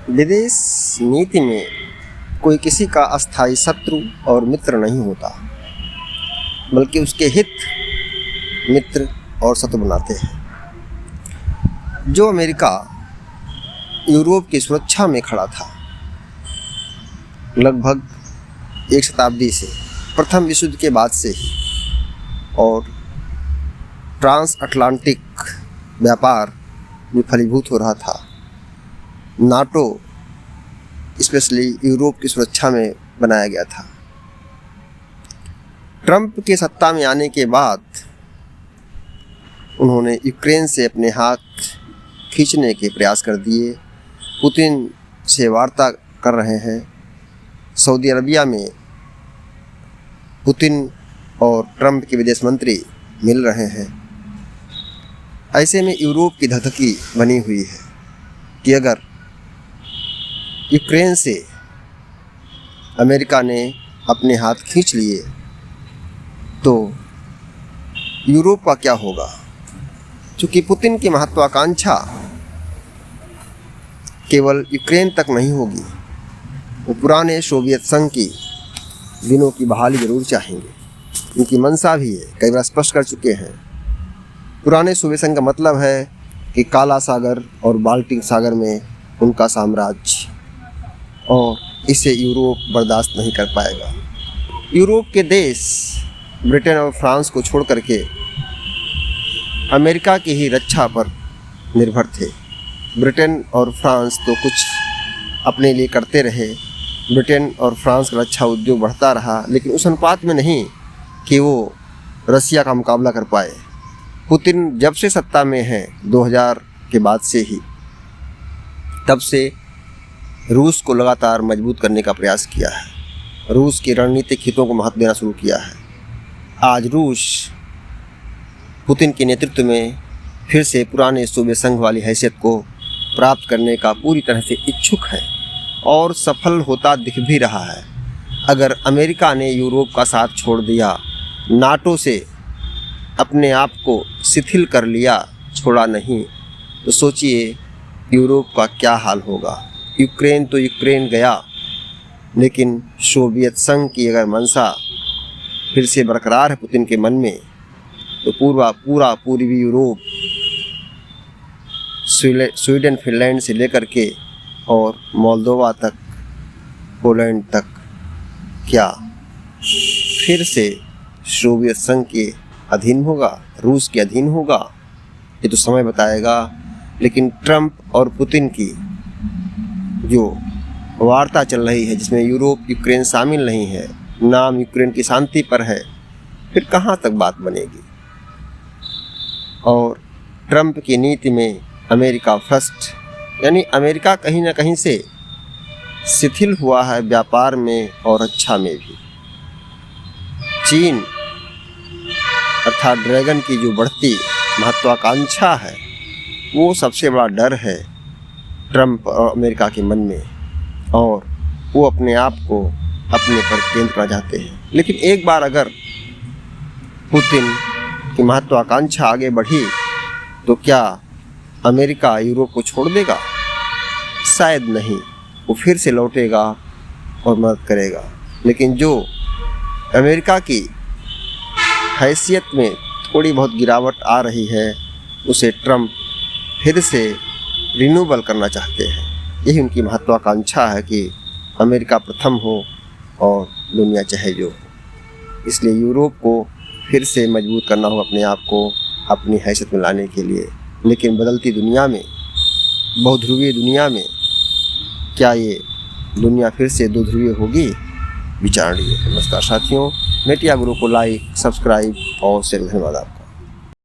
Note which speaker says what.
Speaker 1: विदेश नीति में कोई किसी का अस्थायी शत्रु और मित्र नहीं होता, बल्कि उसके हित मित्र और शत्रु बनाते हैं। जो अमेरिका यूरोप की सुरक्षा में खड़ा था लगभग एक शताब्दी से, प्रथम विश्व युद्ध के बाद से ही, और ट्रांस अटलांटिक व्यापार में फलीभूत हो रहा था, नाटो स्पेशली यूरोप की सुरक्षा में बनाया गया था। ट्रंप के सत्ता में आने के बाद उन्होंने यूक्रेन से अपने हाथ खींचने के प्रयास कर दिए, पुतिन से वार्ता कर रहे हैं। सऊदी अरबिया में पुतिन और ट्रंप के विदेश मंत्री मिल रहे हैं। ऐसे में यूरोप की धधकी बनी हुई है कि अगर यूक्रेन से अमेरिका ने अपने हाथ खींच लिए तो यूरोप का क्या होगा। चूँकि पुतिन की महत्वाकांक्षा केवल यूक्रेन तक नहीं होगी, वो पुराने सोवियत संघ की दिनों की बहाली जरूर चाहेंगे। उनकी मंशा भी है, कई बार स्पष्ट कर चुके हैं। पुराने सोवियत संघ का मतलब है कि काला सागर और बाल्टिक सागर में उनका साम्राज्य, और इसे यूरोप बर्दाश्त नहीं कर पाएगा। यूरोप के देश ब्रिटेन और फ्रांस को छोड़ करके अमेरिका की ही रक्षा पर निर्भर थे। ब्रिटेन और फ्रांस तो कुछ अपने लिए करते रहे, ब्रिटेन और फ्रांस का रक्षा उद्योग बढ़ता रहा, लेकिन उस अनुपात में नहीं कि वो रसिया का मुकाबला कर पाए। पुतिन जब से सत्ता में है 2000 के बाद से ही, तब से रूस को लगातार मजबूत करने का प्रयास किया है, रूस के रणनीतिक हितों को महत्व देना शुरू किया है। आज रूस पुतिन के नेतृत्व में फिर से पुराने सोवियत संघ वाली हैसियत को प्राप्त करने का पूरी तरह से इच्छुक है और सफल होता दिख भी रहा है। अगर अमेरिका ने यूरोप का साथ छोड़ दिया, नाटो से अपने आप को शिथिल कर लिया, छोड़ा नहीं, तो सोचिए यूरोप का क्या हाल होगा। यूक्रेन तो यूक्रेन गया, लेकिन सोवियत संघ की अगर मंशा फिर से बरकरार है पुतिन के मन में, तो पूरा पूर्वी यूरोप, स्वीडन फिनलैंड से लेकर के और मोल्दोवा तक, पोलैंड तक, क्या फिर से सोवियत संघ के अधीन होगा, रूस के अधीन होगा? ये तो समय बताएगा। लेकिन ट्रंप और पुतिन की जो वार्ता चल रही है, जिसमें यूरोप यूक्रेन शामिल नहीं है, नाम यूक्रेन की शांति पर है, फिर कहाँ तक बात बनेगी। और ट्रंप की नीति में अमेरिका फर्स्ट, यानी अमेरिका कहीं ना कहीं से शिथिल हुआ है व्यापार में और रक्षा में भी। चीन अर्थात ड्रैगन की जो बढ़ती महत्वाकांक्षा है, वो सबसे बड़ा डर है ट्रंप और अमेरिका के मन में, और वो अपने आप को अपने पर केंद्र करना चाहते हैं। लेकिन एक बार अगर पुतिन की महत्वाकांक्षा आगे बढ़ी तो क्या अमेरिका यूरोप को छोड़ देगा? शायद नहीं, वो फिर से लौटेगा और मदद करेगा। लेकिन जो अमेरिका की हैसियत में थोड़ी बहुत गिरावट आ रही है, उसे ट्रंप फिर से रिन्यूअल करना चाहते हैं। यही उनकी महत्वाकांक्षा है कि अमेरिका प्रथम हो और दुनिया चाहे जो हो। इसलिए यूरोप को फिर से मजबूत करना होगा अपने आप को अपनी हैसियत में लाने के लिए। लेकिन बदलती दुनिया में, बहुध्रुवीय दुनिया में, क्या ये दुनिया फिर से दो ध्रुवीय होगी? विचारणीय। नमस्कार साथियों, मीडिया गुरु को लाइक, सब्सक्राइब और शेयर। धन्यवाद आपका।